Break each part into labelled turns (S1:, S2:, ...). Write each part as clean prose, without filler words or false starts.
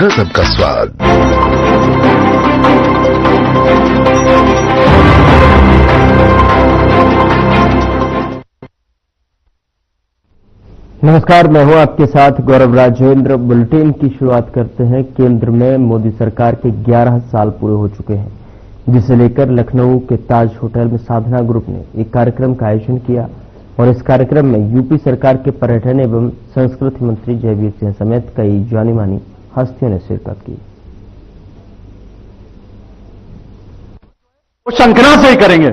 S1: गजब का स्वाद।
S2: नमस्कार, मैं हूं आपके साथ गौरव राजेंद्र। बुलेटिन की शुरुआत करते हैं। केंद्र में मोदी सरकार के 11 साल पूरे हो चुके हैं, जिसे लेकर लखनऊ के ताज होटल में साधना ग्रुप ने एक कार्यक्रम का आयोजन किया और इस कार्यक्रम में यूपी सरकार के पर्यटन एवं संस्कृति मंत्री जयवीर सिंह समेत कई जानी मानी हस्तियों ने शिरकत की।
S3: वो शंखना से ही करेंगे।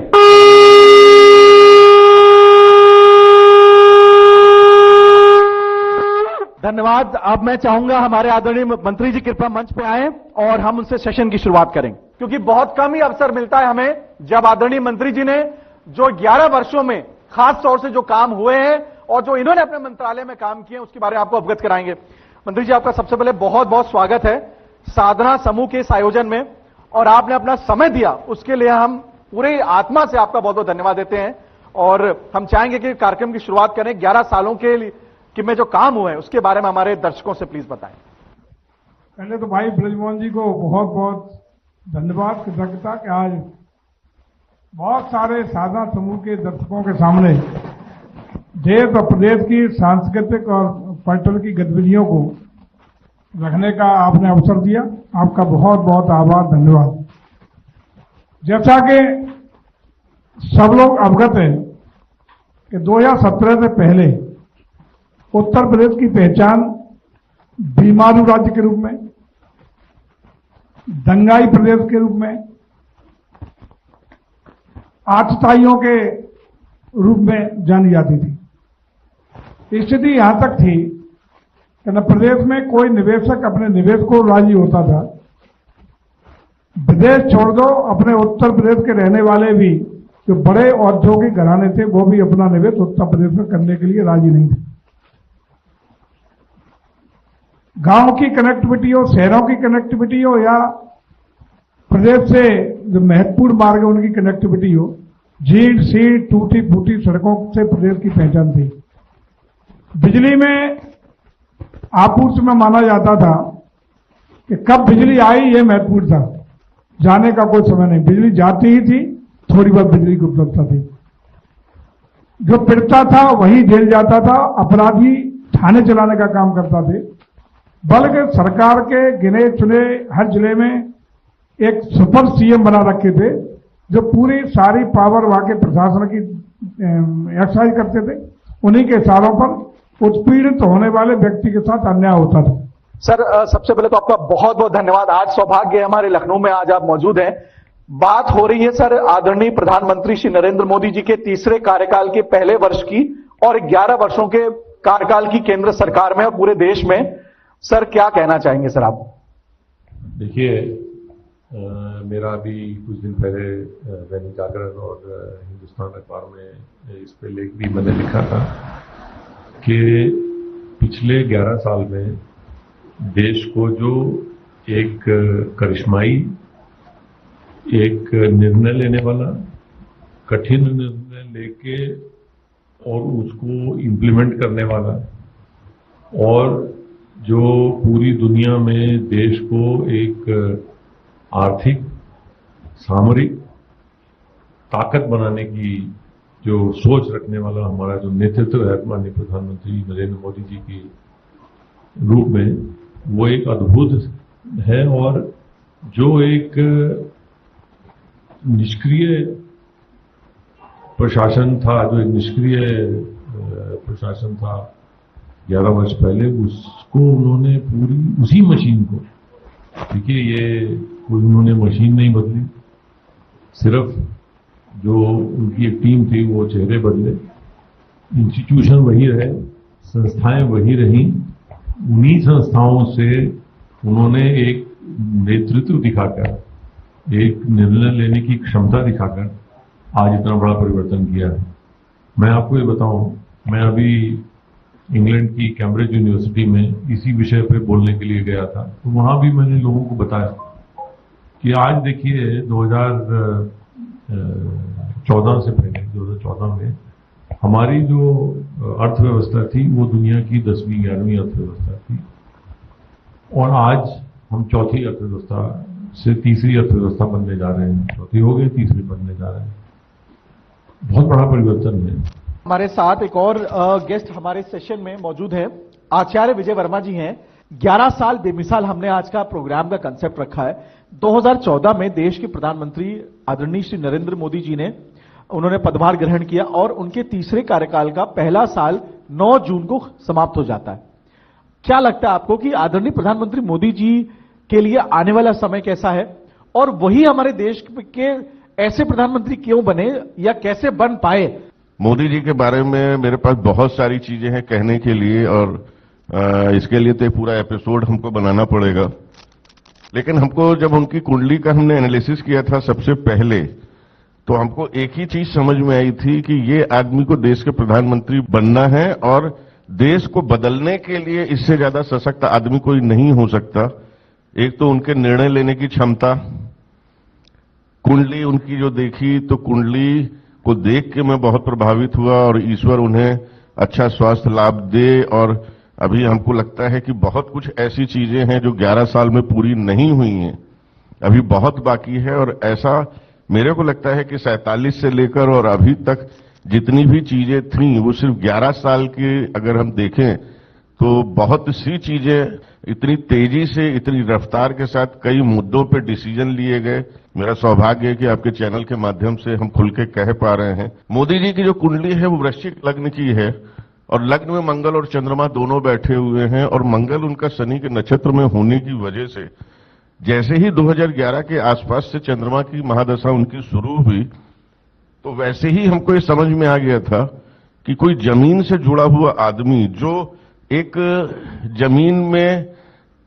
S3: धन्यवाद। अब मैं चाहूंगा हमारे आदरणीय मंत्री जी कृपया मंच पे आए और हम उनसे सेशन की शुरुआत करें, क्योंकि बहुत कम ही अवसर मिलता है हमें जब आदरणीय मंत्री जी ने जो 11 वर्षों में खास तौर से जो काम हुए हैं और जो इन्होंने अपने मंत्रालय में काम किए उसके बारे में आपको अवगत कराएंगे। मंत्री जी, आपका सबसे पहले बहुत बहुत स्वागत है साधना समूह के इस आयोजन में, और आपने अपना समय दिया उसके लिए हम पूरी आत्मा से आपका बहुत बहुत धन्यवाद देते हैं। और हम चाहेंगे कि कार्यक्रम की शुरुआत करें। 11 सालों के लिए कि में जो काम हुए हैं उसके बारे में हमारे दर्शकों से प्लीज बताएं।
S4: पहले तो भाई ब्रजमोहन जी को बहुत बहुत धन्यवाद, कृतज्ञता कि आज बहुत सारे साधना समूह के दर्शकों के सामने देश और प्रदेश की सांस्कृतिक और पर्यटन की गतिविधियों को रखने का आपने अवसर दिया। आपका बहुत बहुत आभार, धन्यवाद। जैसा कि सब लोग अवगत हैं कि 2017 से पहले उत्तर प्रदेश की पहचान बीमारू राज्य के रूप में, दंगाई प्रदेश के रूप में, आतताइयों के रूप में जानी जाती थी। स्थिति यहां तक थी कि न प्रदेश में कोई निवेशक अपने निवेश को राजी होता था। विदेश छोड़ दो, अपने उत्तर प्रदेश के रहने वाले भी जो बड़े औद्योगिक घराने थे वो भी अपना निवेश उत्तर प्रदेश में करने के लिए राजी नहीं थे। गांव की कनेक्टिविटी हो, शहरों की कनेक्टिविटी हो, या प्रदेश से जो महत्वपूर्ण मार्ग है उनकी कनेक्टिविटी हो, झील सी टूटी फूटी सड़कों से प्रदेश की पहचान थी। बिजली में आपूर्ति में माना जाता था कि कब बिजली आई ये महत्वपूर्ण था, जाने का कोई समय नहीं। बिजली जाती ही थी, थोड़ी बहुत बिजली की उपलब्धता थी। जो पीड़ता था वही जेल जाता था, अपराधी थाने चलाने का काम करता थे। बल्कि सरकार के गिने चुने हर जिले में एक सुपर सीएम बना रखे थे जो पूरी सारी पावर वहां के प्रशासन की एक्सरसाइज करते थे। उन्हीं के इशारों पर उत्पीड़ित होने वाले व्यक्ति के साथ अन्याय होता था।
S3: सर, सबसे पहले तो आपका बहुत बहुत धन्यवाद। आज सौभाग्य है हमारे लखनऊ में आज आप मौजूद हैं। बात हो रही है सर आदरणीय प्रधानमंत्री श्री नरेंद्र मोदी जी के तीसरे कार्यकाल के पहले वर्ष की और 11 वर्षों के कार्यकाल की केंद्र सरकार में और पूरे देश में। सर, क्या कहना चाहेंगे सर आप?
S5: देखिए, मेरा अभी कुछ दिन पहले दैनिक जागरण और हिंदुस्तान अखबार में इस पे लेख भी मैंने लिखा था कि पिछले 11 साल में देश को जो एक करिश्माई, एक निर्णय लेने वाला, कठिन निर्णय लेके और उसको इम्प्लीमेंट करने वाला, और जो पूरी दुनिया में देश को एक आर्थिक सामरिक ताकत बनाने की जो सोच रखने वाला हमारा जो नेतृत्व है माननीय प्रधानमंत्री नरेंद्र मोदी जी के रूप में, वो एक अद्भुत है। और जो एक निष्क्रिय प्रशासन था, जो एक निष्क्रिय प्रशासन था 11 वर्ष पहले, उसको उन्होंने पूरी उसी मशीन को, देखिए ये कोई उन्होंने मशीन नहीं बदली, सिर्फ जो उनकी एक टीम थी वो चेहरे बदले, इंस्टीट्यूशन वही रहे, संस्थाएं वही रहीं। उन्हीं संस्थाओं से उन्होंने एक नेतृत्व दिखाकर, एक निर्णय लेने की क्षमता दिखाकर आज इतना बड़ा परिवर्तन किया है। मैं आपको ये बताऊं, मैं अभी इंग्लैंड की कैम्ब्रिज यूनिवर्सिटी में इसी विषय पे बोलने के लिए गया था, तो वहां भी मैंने लोगों को बताया कि आज देखिए 2014 से पहले 2014 में हमारी जो अर्थव्यवस्था थी वो दुनिया की 10वीं 11वीं अर्थव्यवस्था थी, और आज हम चौथी अर्थव्यवस्था से तीसरी अर्थव्यवस्था बनने जा रहे हैं, चौथी हो गई, तीसरी बनने जा रहे हैं। बहुत बड़ा परिवर्तन है।
S3: हमारे साथ एक और गेस्ट हमारे सेशन में मौजूद हैं, आचार्य विजय वर्मा जी हैं। 11 साल बेमिसाल हमने आज का प्रोग्राम का कंसेप्ट रखा है। 2014 में देश के प्रधानमंत्री आदरणीय श्री नरेंद्र मोदी जी ने उन्होंने पदभार ग्रहण किया और उनके तीसरे कार्यकाल का पहला साल 9 जून को समाप्त हो जाता है। क्या लगता है आपको कि आदरणीय प्रधानमंत्री मोदी जी के लिए आने वाला समय कैसा है और वही हमारे देश के ऐसे प्रधानमंत्री क्यों बने या कैसे बन पाए?
S1: मोदी जी के बारे में मेरे पास बहुत सारी चीजें हैं कहने के लिए और इसके लिए तो एक पूरा एपिसोड हमको बनाना पड़ेगा। लेकिन हमको जब उनकी कुंडली का हमने एनालिसिस किया था सबसे पहले, तो हमको एक ही चीज समझ में आई थी कि ये आदमी को देश के प्रधानमंत्री बनना है और देश को बदलने के लिए इससे ज्यादा सशक्त आदमी कोई नहीं हो सकता। एक तो उनके निर्णय लेने की क्षमता, कुंडली उनकी जो देखी तो कुंडली को देख के मैं बहुत प्रभावित हुआ और ईश्वर उन्हें अच्छा स्वास्थ्य लाभ दे। और अभी हमको लगता है कि बहुत कुछ ऐसी चीजें हैं जो 11 साल में पूरी नहीं हुई हैं, अभी बहुत बाकी है। और ऐसा मेरे को लगता है कि 47 से लेकर और अभी तक जितनी भी चीजें थीं वो सिर्फ 11 साल के अगर हम देखें तो बहुत सी चीजें इतनी तेजी से, इतनी रफ्तार के साथ कई मुद्दों पे डिसीजन लिए गए। मेरा सौभाग्य है कि आपके चैनल के माध्यम से हम खुल के कह पा रहे हैं। मोदी जी की जो कुंडली है वो वृश्चिक लग्न की है और लग्न में मंगल और चंद्रमा दोनों बैठे हुए हैं और मंगल उनका शनि के नक्षत्र में होने की वजह से जैसे ही 2011 के आसपास से चंद्रमा की महादशा उनकी शुरू हुई तो वैसे ही हमको ये समझ में आ गया था कि कोई जमीन से जुड़ा हुआ आदमी जो एक जमीन में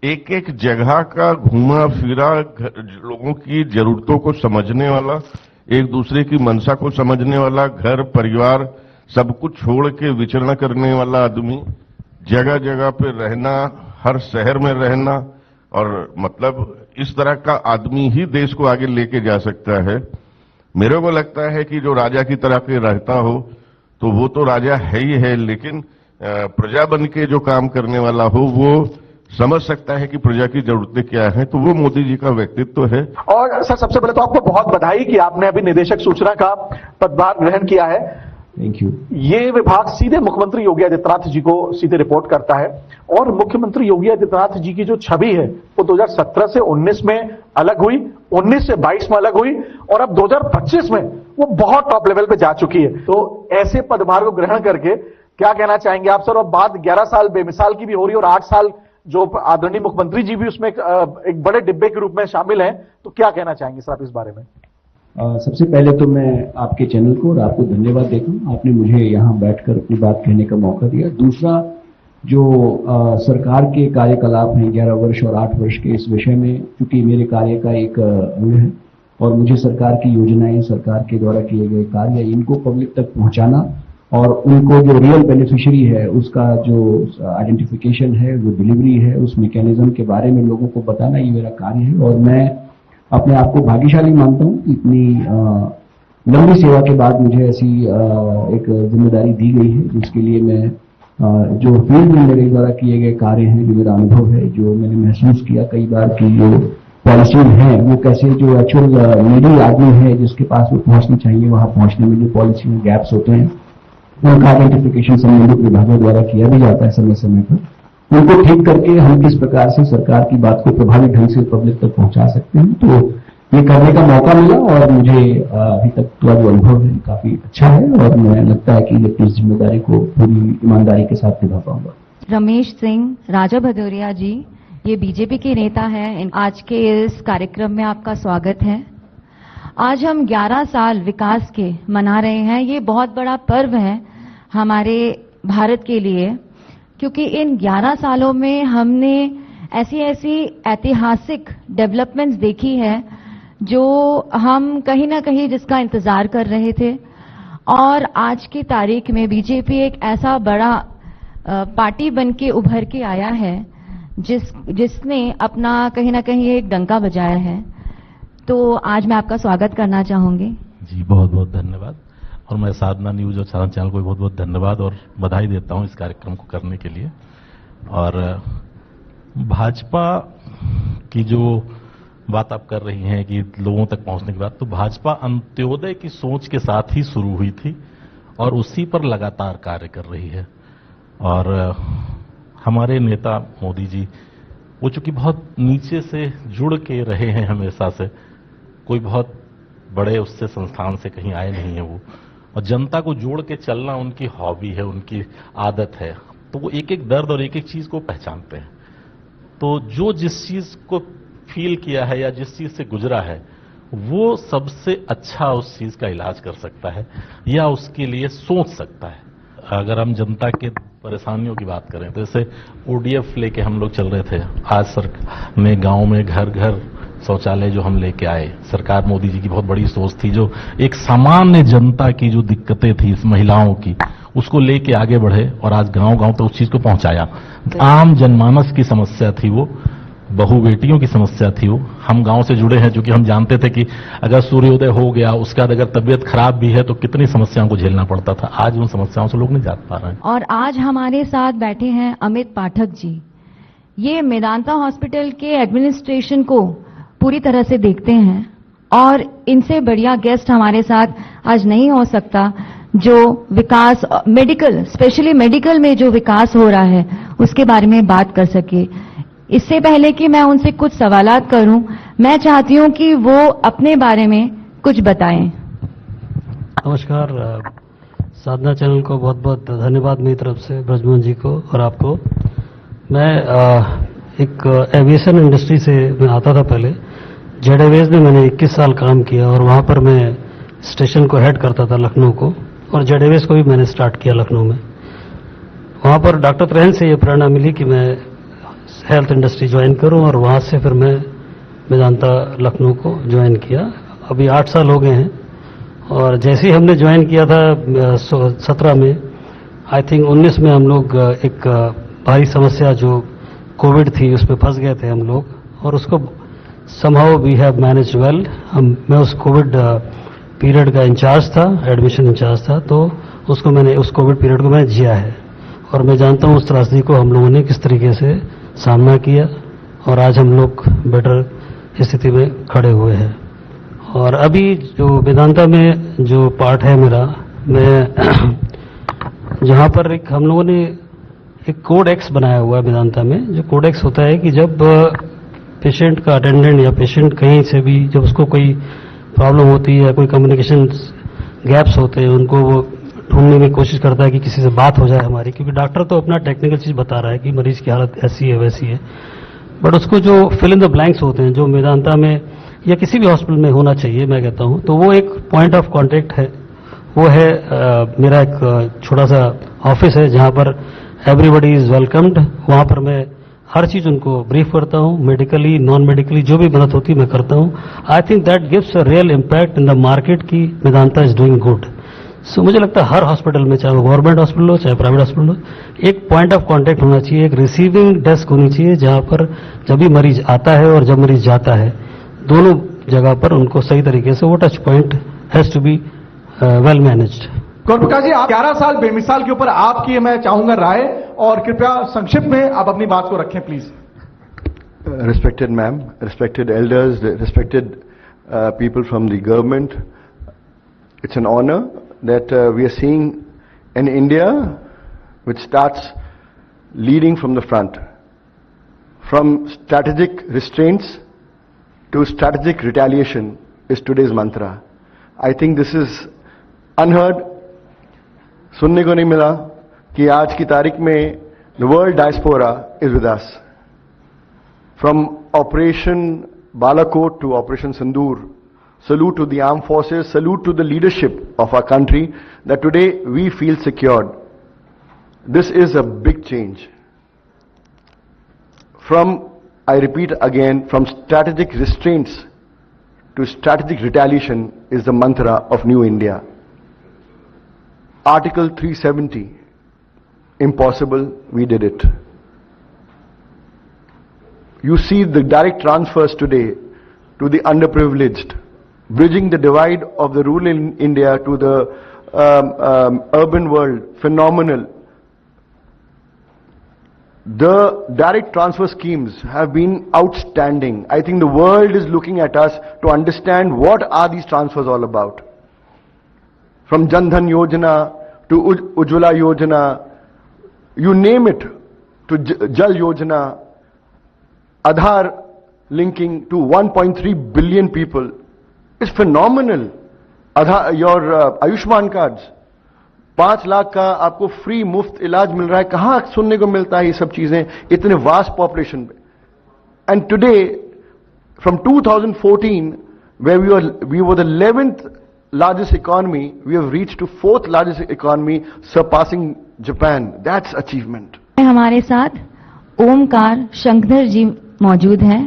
S1: एक एक जगह का घूमा फिरा, लोगों की जरूरतों को समझने वाला, एक दूसरे की मंशा को समझने वाला, घर परिवार सब कुछ छोड़ के विचरण करने वाला आदमी, जगह जगह पे रहना, हर शहर में रहना, और मतलब इस तरह का आदमी ही देश को आगे लेके जा सकता है। मेरे को लगता है कि जो राजा की तरह के रहता हो तो वो तो राजा है ही है, लेकिन प्रजा बन के जो काम करने वाला हो वो समझ सकता है कि प्रजा की जरूरतें क्या हैं, तो वो मोदी जी का व्यक्तित्व है।
S3: और सर सबसे पहले तो आपको बहुत बधाई कि आपने अभी निदेशक सूचना का पदभार ग्रहण किया है।
S6: Thank you.
S3: ये विभाग सीधे मुख्यमंत्री योगी आदित्यनाथ जी को सीधे रिपोर्ट करता है और मुख्यमंत्री योगी आदित्यनाथ जी की जो छवि है वो 2017 से 19 में अलग हुई, 19 से 22 में अलग हुई और अब 2025 में वो बहुत टॉप लेवल पे जा चुकी है। तो ऐसे पदभार को ग्रहण करके क्या कहना चाहेंगे आप सर? और बात 11 साल बेमिसाल की भी हो रही है और 8 साल जो आदरणीय मुख्यमंत्री जी भी उसमें एक बड़े डिब्बे के रूप में शामिल हैं, तो क्या कहना चाहेंगे सर आप इस बारे में?
S6: सबसे पहले तो मैं आपके चैनल को और आपको धन्यवाद देता हूं, आपने मुझे यहाँ बैठकर अपनी बात कहने का मौका दिया। दूसरा, जो सरकार के कार्यकलाप हैं 11 वर्ष और 8 वर्ष के, इस विषय में चूंकि मेरे कार्य का एक अंग है और मुझे सरकार की योजनाएं, सरकार के द्वारा किए गए कार्य, इनको पब्लिक तक पहुंचाना और उनको जो रियल बेनिफिशियरी है उसका जो आइडेंटिफिकेशन है, वो डिलीवरी है, उस मैकेनिज्म के बारे में लोगों को बताना, ये मेरा कार्य है। और मैं अपने आप को भाग्यशाली मानता हूं, इतनी लंबी सेवा के बाद मुझे ऐसी एक जिम्मेदारी दी गई है, जिसके लिए मैं जो फील्ड में मेरे द्वारा किए गए कार्य हैं, जो मेरा अनुभव है, जो मैंने महसूस किया कई बार कि जो पॉलिसी है वो कैसे जो एक्चुअल नीडी आदमी है जिसके पास वो पहुंचनी चाहिए, वहां पहुंचने में जो पॉलिसी में गैप्स होते हैं उनका आइडेंटिफिकेशन संबंधित विभागों द्वारा किया भी जाता है समय समय पर। उनको ठीक करके हम किस प्रकार से सरकार की बात को प्रभावी ढंग से पब्लिक तक पहुंचा सकते हैं, तो ये करने का मौका मिला और मुझे अभी तक का जो अनुभव है काफी अच्छा है और मुझे लगता है कि इस जिम्मेदारी को पूरी ईमानदारी के साथ निभा पाऊंगा।
S7: रमेश सिंह, राजा भदौरिया जी, ये बीजेपी के नेता हैं। आज के इस कार्यक्रम में आपका स्वागत है। आज हम 11 साल विकास के मना रहे हैं। ये बहुत बड़ा पर्व है हमारे भारत के लिए, क्योंकि इन 11 सालों में हमने ऐसी ऐतिहासिक डेवलपमेंट्स देखी है जो हम कहीं ना कहीं जिसका इंतजार कर रहे थे। और आज की तारीख में बीजेपी एक ऐसा बड़ा पार्टी बन के उभर के आया है जिसने अपना कहीं ना कहीं एक डंका बजाया है। तो आज मैं आपका स्वागत करना चाहूंगी।
S8: जी बहुत बहुत धन्यवाद। और मैं साधना न्यूज और साधना चैनल को बहुत बहुत धन्यवाद और बधाई देता हूं इस कार्यक्रम को करने के लिए। और भाजपा कि जो बात आप कर रही हैं कि लोगों तक पहुंचने की बात, तो भाजपा अंत्योदय की सोच के साथ ही शुरू हुई थी और उसी पर लगातार कार्य कर रही है। और हमारे नेता मोदी जी वो चूंकि बहुत नीचे से जुड़ के रहे हैं हमेशा से, कोई बहुत बड़े उससे संस्थान से कहीं आए नहीं है वो, और जनता को जोड़ के चलना उनकी हॉबी है, उनकी आदत है। तो वो एक एक दर्द और एक एक चीज को पहचानते हैं। तो जो जिस चीज को फील किया है या जिस चीज से गुजरा है, वो सबसे अच्छा उस चीज का इलाज कर सकता है या उसके लिए सोच सकता है। अगर हम जनता के परेशानियों की बात करें तो जैसे ओडीएफ लेके हम लोग चल रहे थे, आज सरकार में गांव में घर घर शौचालय जो हम लेके आए, सरकार मोदी जी की बहुत बड़ी सोच थी, जो एक सामान्य जनता की जो दिक्कतें थी इस महिलाओं की, उसको लेके आगे बढ़े और आज गांव गांव तक उस चीज को पहुंचाया। आम जनमानस की समस्या थी वो, बहु बेटियों की समस्या थी वो। हम गांव से जुड़े हैं, क्योंकि हम जानते थे कि अगर सूर्योदय हो गया उसके बाद अगर तबीयत खराब भी है तो कितनी समस्याओं को झेलना पड़ता था। आज उन समस्याओं से लोग नहीं जा पा रहे हैं।
S7: और आज हमारे साथ बैठे हैं अमित पाठक जी। ये मेदांता हॉस्पिटल के एडमिनिस्ट्रेशन को पूरी तरह से देखते हैं और इनसे बढ़िया गेस्ट हमारे साथ आज नहीं हो सकता, जो विकास मेडिकल, स्पेशली मेडिकल में जो विकास हो रहा है उसके बारे में बात कर सके। इससे पहले कि मैं उनसे कुछ सवालात करूं, मैं चाहती हूं कि वो अपने बारे में कुछ बताएं।
S9: नमस्कार, साधना चैनल को बहुत बहुत धन्यवाद मेरी तरफ से, ब्रजमोहन जी को और आपको। मैं एक एविएशन इंडस्ट्री से मैं आता था पहले। जेड एयरवेज में मैंने 21 साल काम किया और वहां पर मैं स्टेशन को हेड करता था लखनऊ को, और जेड एयरवेज को भी मैंने स्टार्ट किया लखनऊ में। वहां पर डॉक्टर त्रेहन से ये प्रेरणा मिली कि मैं हेल्थ इंडस्ट्री ज्वाइन करूं, और वहां से फिर मैं मेदांता लखनऊ को ज्वाइन किया। अभी 8 साल हो गए हैं, और जैसे ही हमने ज्वाइन किया था 17 में, आई थिंक 19 में हम लोग एक भारी समस्या जो कोविड थी उसमें फंस गए थे हम लोग, और उसको somehow we have manage well. मैं उस कोविड पीरियड का इंचार्ज था, एडमिशन इंचार्ज था, तो उसको मैंने, उस कोविड पीरियड को मैंने जिया है, और मैं जानता हूं उस त्रासदी को हम लोगों ने किस तरीके से सामना किया, और आज हम लोग बेटर स्थिति में खड़े हुए हैं। और अभी जो वेदांता में जो पार्ट है मेरा, मैं जहां पर एक हम लोगों ने एक कोड एक्स बनाया हुआ है वेदांता में। जो कोड एक्स होता है कि जब पेशेंट का अटेंडेंट या पेशेंट कहीं से भी जब उसको कोई प्रॉब्लम होती है, कोई कम्युनिकेशन गैप्स होते हैं, उनको वो ढूंढने में कोशिश करता है कि किसी से बात हो जाए हमारी, क्योंकि डॉक्टर तो अपना टेक्निकल चीज बता रहा है कि मरीज की हालत ऐसी है वैसी है, बट उसको जो फिल इन द ब्लैंक्स होते हैं, जो वेदांता में या किसी भी हॉस्पिटल में होना चाहिए मैं कहता हूं, तो वो एक पॉइंट ऑफ कॉन्टेक्ट है। वो है मेरा एक छोटा सा ऑफिस है जहां पर एवरीबडी इज वेलकम्ड। वहां पर मैं हर चीज उनको ब्रीफ करता हूं, मेडिकली नॉन मेडिकली जो भी मदद होती है मैं करता हूं। I think that gives a real impact in the market की वेदांता इज डूइंग गुड। सो मुझे लगता है हर हॉस्पिटल में, चाहे वो गवर्नमेंट हॉस्पिटल हो चाहे प्राइवेट हॉस्पिटल हो, एक पॉइंट ऑफ कांटेक्ट होना चाहिए, एक रिसीविंग डेस्क होनी चाहिए, जहां पर जब भी मरीज आता है और जब मरीज जाता है, दोनों जगह पर उनको सही तरीके से वो touch point has to be well managed.
S3: Gaur Prakash ji, आप 11 साल बेमिसाल के ऊपर आपकी मैं चाहूंगा राय, और कृपया संक्षिप्त में आप अपनी बात को रखें please.
S10: Respected ma'am, respected elders, respected people from the government, it's an honor that we are seeing an India which starts leading from the front. From strategic restraints to strategic retaliation is today's mantra. I think this is unheard. सुनने को नहीं मिला कि आज की तारीख में the world diaspora is with us. From Operation Balakot to Operation Sindoor, salute to the armed forces, salute to the leadership of our country that today we feel secured. This is a big change. From, I repeat again, from strategic restraints to strategic retaliation is the mantra of New India. Article 370, impossible, we did it. You see the direct transfers today to the underprivileged, bridging the divide of the rural India to the urban world, phenomenal. the direct transfer schemes have been outstanding. I think the world is looking at us to understand what are these transfers all about. From Jan Dhan Yojana to Ujjwala Yojana, you name it, to Jal Yojana, Aadhaar linking to 1.3 billion people. It's phenomenal. Your Ayushman cards, 5 lakh का आपको free मुफ्त इलाज मिल रहा है. कहां सुनने को मिलता है ये सब चीजें इतने वास्ट पॉपुलेशन में. And today from 2014 where we were the 11th largest economy, we have reached to 4th largest economy, surpassing Japan. That's achievement.
S7: हमारे साथ ओमकार शंकरधर जी मौजूद हैं.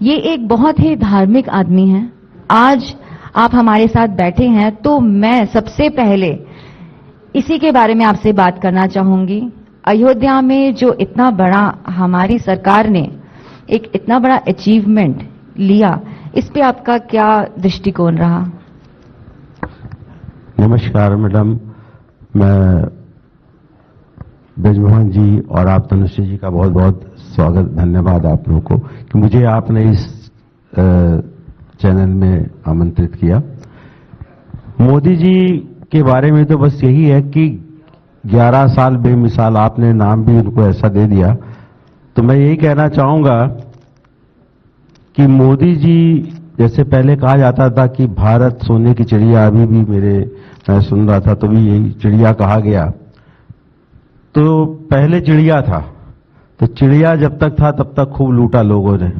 S7: ये एक बहुत ही धार्मिक आदमी हैं. आज आप हमारे साथ बैठे हैं तो मैं सबसे पहले इसी के बारे में आपसे बात करना चाहूंगी. अयोध्या में जो इतना बड़ा हमारी सरकार ने एक इतना बड़ा अचीवमेंट लिया, इस पे आपका क्या दृष्टिकोण रहा?
S11: नमस्कार मैडम, मैं ब्रजमोहन जी और आप तनुश्री जी का बहुत बहुत स्वागत, धन्यवाद आप लोगों को कि मुझे आपने इस चैनल में आमंत्रित किया. मोदी जी के बारे में तो बस यही है कि 11 साल बेमिसाल, आपने नाम भी उनको ऐसा दे दिया. तो मैं यही कहना चाहूंगा कि मोदी जी, जैसे पहले कहा जाता था कि भारत सोने की चिड़िया, अभी भी मैं सुन रहा था तो भी यही चिड़िया कहा गया. तो पहले चिड़िया था, तो चिड़िया जब तक था तब तक खूब लूटा लोगों ने,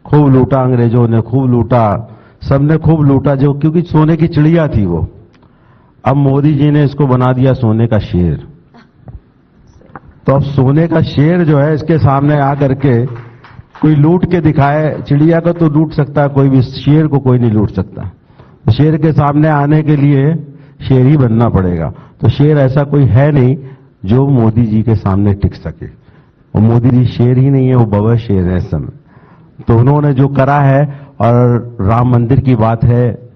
S11: खूब लूटा अंग्रेजों ने, खूब लूटा, सबने खूब लूटा, जो क्योंकि सोने की चिड़िया थी वो. अब मोदी जी ने इसको बना दिया सोने का शेर. तो अब सोने का शेर जो है, इसके सामने आकर के कोई लूट के दिखाए. चिड़िया को तो लूट सकता है कोई भी, शेर को कोई नहीं लूट सकता. तो शेर के सामने आने के लिए शेर ही बनना पड़ेगा. तो शेर ऐसा कोई है नहीं जो मोदी जी के सामने टिक सके. और मोदी जी शेर ही नहीं है, वो बबर शेर है इस समय. तो उन्होंने जो करा है, और राम मंदिर की बात है,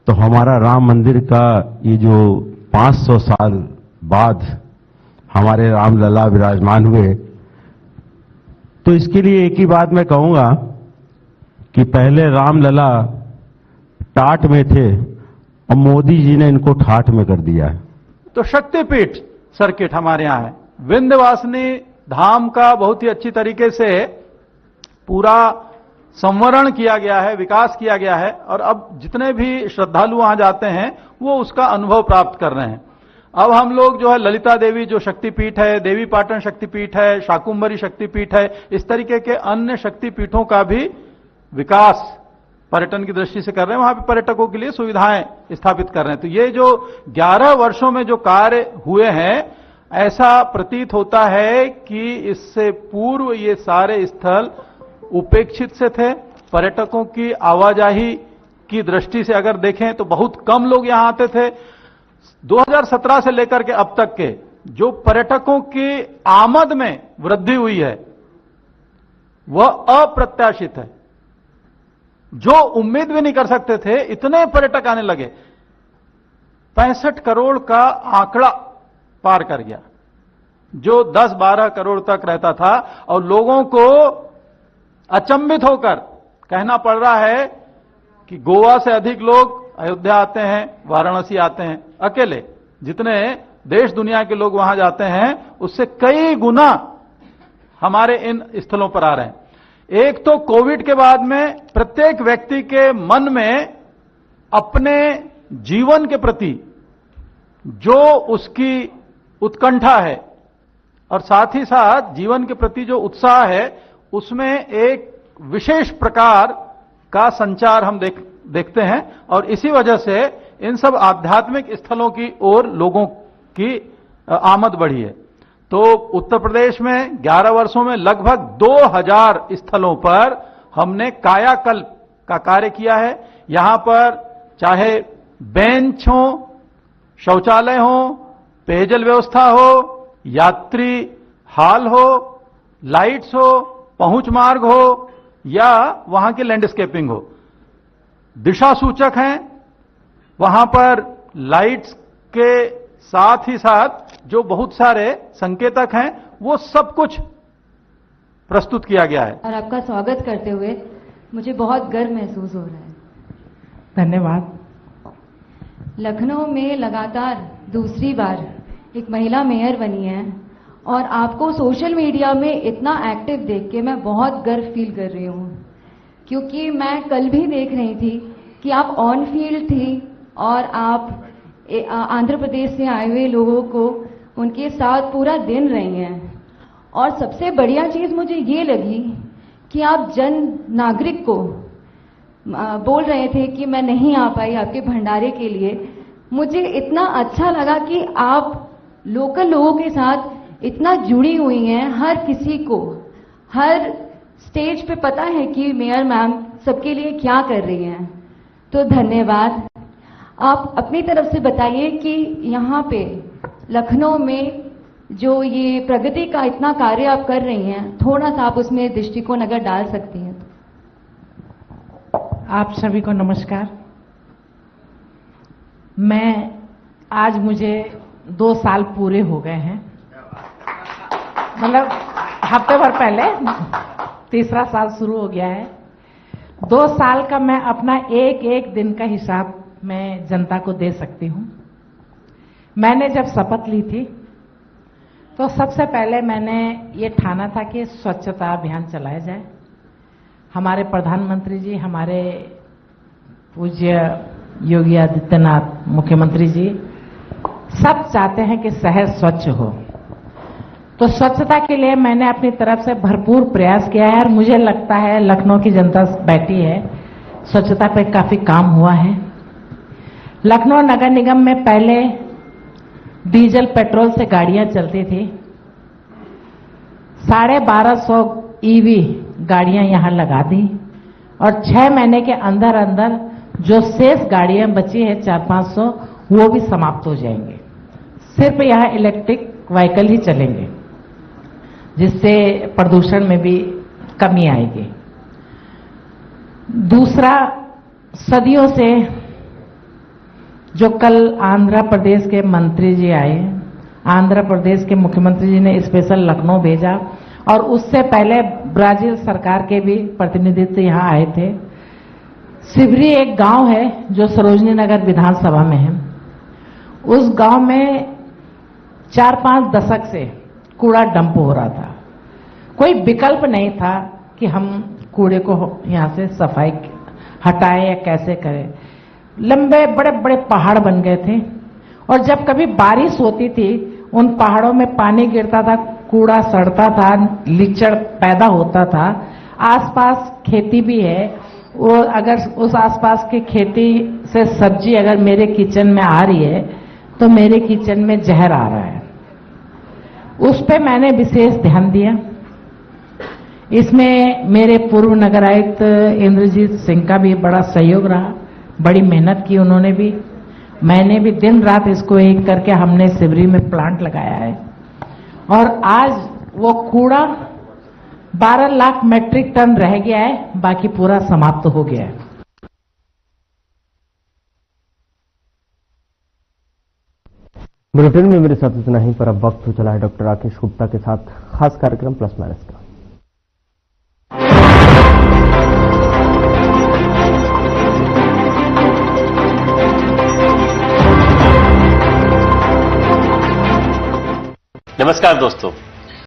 S11: तो हमारा राम मंदिर का ये जो 500 साल बाद हमारे रामलला विराजमान हुए, तो इसके लिए एक ही बात मैं कहूंगा कि पहले रामलला टाट में थे और मोदी जी ने इनको ठाठ में कर दिया है.
S3: तो शक्तिपीठ सर्किट हमारे यहां है. विंध्यवासिनी धाम का बहुत ही अच्छी तरीके से पूरा संवरण किया गया है, विकास किया गया है, और अब जितने भी श्रद्धालु वहां जाते हैं वो उसका अनुभव प्राप्त कर रहे हैं. अब हम लोग जो है ललिता देवी जो शक्तिपीठ है, देवी पाटन शक्तिपीठ है, शाकुंभरी शक्तिपीठ है, इस तरीके के अन्य शक्तिपीठों का भी विकास पर्यटन की दृष्टि से कर रहे हैं. वहां पे पर्यटकों के लिए सुविधाएं स्थापित कर रहे हैं. तो ये जो 11 वर्षों में जो कार्य हुए हैं, ऐसा प्रतीत होता है कि इससे पूर्व ये सारे स्थल उपेक्षित से थे. पर्यटकों की आवाजाही की दृष्टि से अगर देखें तो बहुत कम लोग यहां आते थे. 2017 से लेकर के अब तक के जो पर्यटकों की आमद में वृद्धि हुई है वह अप्रत्याशित है. जो उम्मीद भी नहीं कर सकते थे, इतने पर्यटक आने लगे. 65 करोड़ का आंकड़ा पार कर गया, जो 10-12 करोड़ तक रहता था. और लोगों को अचंभित होकर कहना पड़ रहा है कि गोवा से अधिक लोग अयोध्या आते हैं, वाराणसी आते हैं. अकेले जितने देश दुनिया के लोग वहां जाते हैं उससे कई गुना हमारे इन स्थलों पर आ रहे हैं. एक तो कोविड के बाद में प्रत्येक व्यक्ति के मन में अपने जीवन के प्रति जो उसकी उत्कंठा है और साथ ही साथ जीवन के प्रति जो उत्साह है, उसमें एक विशेष प्रकार का संचार हम देखते हैं. और इसी वजह से इन सब आध्यात्मिक स्थलों की ओर लोगों की आमद बढ़ी है. तो उत्तर प्रदेश में 11 वर्षों में लगभग 2000 स्थलों पर हमने कायाकल्प का कार्य किया है. यहां पर चाहे बेंच हो, शौचालय हो, पेयजल व्यवस्था हो, यात्री हाल हो, लाइट्स हो, पहुंच मार्ग हो, या वहां की लैंडस्केपिंग हो. दिशा सूचक हैं, वहां पर लाइट्स के साथ ही साथ जो बहुत सारे संकेतक हैं, वो सब कुछ प्रस्तुत किया गया है।
S7: और आपका स्वागत करते हुए मुझे बहुत गर्व महसूस हो रहा है।
S12: धन्यवाद।
S7: लखनऊ में लगातार दूसरी बार एक महिला मेयर बनी है और आपको सोशल मीडिया में इतना एक्टिव देख के मैं बहुत गर्व फील कर रही हूँ, क्योंकि मैं कल भी देख रही थी कि आप ऑन फील्ड थी और आप आंध्र प्रदेश से आए हुए लोगों को उनके साथ पूरा दिन रही हैं। और सबसे बढ़िया चीज़ मुझे ये लगी कि आप जन नागरिक को बोल रहे थे कि मैं नहीं आ पाई आपके भंडारे के लिए। मुझे इतना अच्छा लगा कि आप लोकल लोगों के साथ इतना जुड़ी हुई हैं। हर किसी को हर स्टेज पे पता है कि मेयर मैम सबके लिए क्या कर रही हैं। तो धन्यवाद। आप अपनी तरफ से बताइए कि यहाँ पे लखनऊ में जो ये प्रगति का इतना कार्य आप कर रही हैं, थोड़ा सा आप उसमें दृष्टिकोण अगर डाल सकती हैं।
S12: आप सभी को नमस्कार। आज मुझे 2 साल पूरे हो गए हैं, मतलब हफ्ते भर पहले 3रा साल शुरू हो गया है। 2 साल का मैं अपना एक एक दिन का हिसाब मैं जनता को दे सकती हूँ। मैंने जब शपथ ली थी तो सबसे पहले मैंने ये ठाना था कि स्वच्छता अभियान चलाया जाए। हमारे प्रधानमंत्री जी, हमारे पूज्य योगी आदित्यनाथ मुख्यमंत्री जी सब चाहते हैं कि शहर स्वच्छ हो, तो स्वच्छता के लिए मैंने अपनी तरफ से भरपूर प्रयास किया है और मुझे लगता है लखनऊ की जनता बैठी है, स्वच्छता पे काफी काम हुआ है। लखनऊ नगर निगम में पहले डीजल पेट्रोल से गाड़ियां चलती थी, 1250 ईवी गाड़ियां यहां लगा दी और 6 महीने के अंदर अंदर जो शेष गाड़ियां बची है 400-500 वो भी समाप्त हो जाएंगे। सिर्फ यहाँ इलेक्ट्रिक व्हीकल ही चलेंगे, जिससे प्रदूषण में भी कमी आएगी। दूसरा, सदियों से जो कल आंध्र प्रदेश के मंत्री जी आए, आंध्र प्रदेश के मुख्यमंत्री जी ने स्पेशल लखनऊ भेजा और उससे पहले ब्राजील सरकार के भी प्रतिनिधित्व यहाँ आए थे। सिवरी एक गांव है जो सरोजनी नगर विधानसभा में है। उस गांव में 4-5 दशक से कूड़ा डंप हो रहा था। कोई विकल्प नहीं था कि हम कूड़े को यहाँ से सफाई हटाएं या कैसे करें। लंबे बड़े बड़े पहाड़ बन गए थे और जब कभी बारिश होती थी उन पहाड़ों में पानी गिरता था, कूड़ा सड़ता था, लीचड़ पैदा होता था। आसपास खेती भी है, वो अगर उस आसपास की खेती से सब्जी अगर मेरे किचन में आ रही है तो मेरे किचन में जहर आ रहा है। उस पे मैंने विशेष ध्यान दिया। इसमें मेरे पूर्व नगर आयुक्त इंद्रजीत सिंह का भी बड़ा सहयोग रहा, बड़ी मेहनत की उन्होंने भी। मैंने भी दिन रात इसको एक करके हमने सिवरी में प्लांट लगाया है और आज वो कूड़ा 12 लाख मेट्रिक टन रह गया है, बाकी पूरा समाप्त हो गया है।
S2: बुलेटिन में मेरे साथ इतना ही, पर अब वक्त हो चला है डॉक्टर राकेश गुप्ता के साथ खास कार्यक्रम प्लस माइनस का।
S13: नमस्कार दोस्तों,